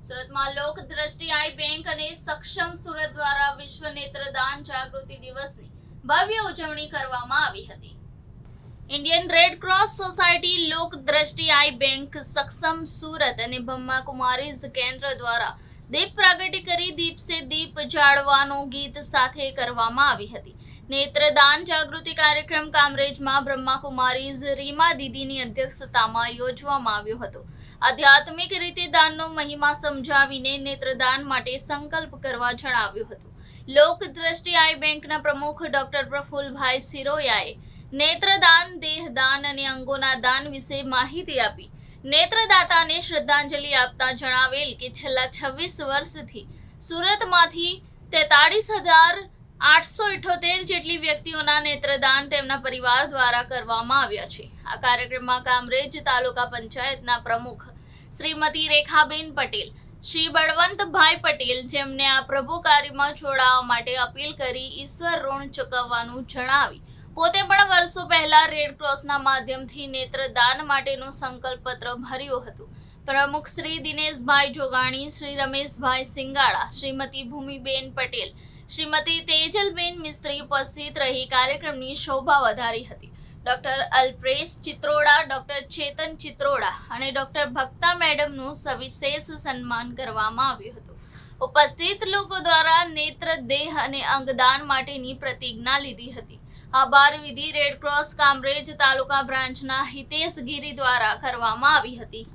સુરતમાં લોક દ્રષ્ટિ I bank અને સક્ષમ સુરત દ્વારા વિશ્વ નેત્રદાન જાગૃતિ દિવસની ભવ્ય ઉજવણી કરવામાં આવી હતી। ઇન્ડિયન રેડ ક્રોસ સોસાયટી, લોક દ્રષ્ટિ આઈ બેંક, સક્ષમ સુરત અને બ્રહ્મા કુમારીઝ કેન્દ્ર દ્વારા દીપ પ્રાગટ્ય કરી દીપ સે દીપ જાળવાનો ગીત સાથે કરવામાં આવી હતી। નેત્રદાન જાગૃતિ કાર્યક્રમ કામરેજમાં બ્રહ્મા કુમારીઝ રીમા દીદીની અધ્યક્ષતામાં યોજવામાં આવ્યો હતો। આધ્યાત્મિક રીતે દાનનો મહિમા સમજાવીને નેત્રદાન માટે સંકલ્પ કરવા જણાવ્યું હતું। લોક દ્રષ્ટિ આઈ બેંકના પ્રમુખ ડોક્ટર પ્રફુલભાઈ સિરોયાએ નેત્રદાન, દેહદાન અને અંગોના દાન વિશે માહિતી આપી નેત્રદાતાને શ્રદ્ધાંજલિ આપતા જણાવેલ કે છેલ્લા 26 વર્ષથી સુરતમાંથી 43,878 જેટલી વ્યક્તિઓના નેત્રદાન તેમના પરિવાર દ્વારા કરવામાં આવ્યા છે। આ કાર્યક્રમમાં કામરેજ તાલુકા પંચાયતના પ્રમુખ શ્રીમતી રેખાબેન પટેલ, શ્રી બળવંતભાઈ પટેલ, જેમને આ પ્રભુ કાર્યમાં જોડાવા માટે અપીલ કરી ઈશ્વર ઋણ ચૂકવવાનું જણાવી પોતે પણ વર્ષો પહેલા રેડ ક્રોસના માધ્યમથી નેત્રદાન માટેનું સંકલ્પ પત્ર ભર્યું હતું। પ્રમુખ શ્રી દિનેશભાઈ જોગાણી, શ્રી રમેશભાઈ સિંગાળા, શ્રીમતી ભૂમિબેન પટેલ, શ્રીમતી તેજલબેન મિસ્ત્રી ઉપસ્થિત રહી કાર્યક્રમની શોભા વધારી હતી। ડોક્ટર અલ્પેશ ચિત્રોડા, ડોક્ટર ચેતન ચિત્રોડા અને ડોક્ટર ભક્તા મેડમનું સવિશેષ સન્માન કરવામાં આવ્યું હતું। ઉપસ્થિત લોકો દ્વારા નેત્ર, દેહ અને અંગદાન માટેની પ્રતિજ્ઞા લીધી હતી। આભાર વિધિ રેડ ક્રોસ કામરેજ તાલુકા બ્રાન્ચના હિતેશ ગીરી દ્વારા કરવામાં આવી હતી।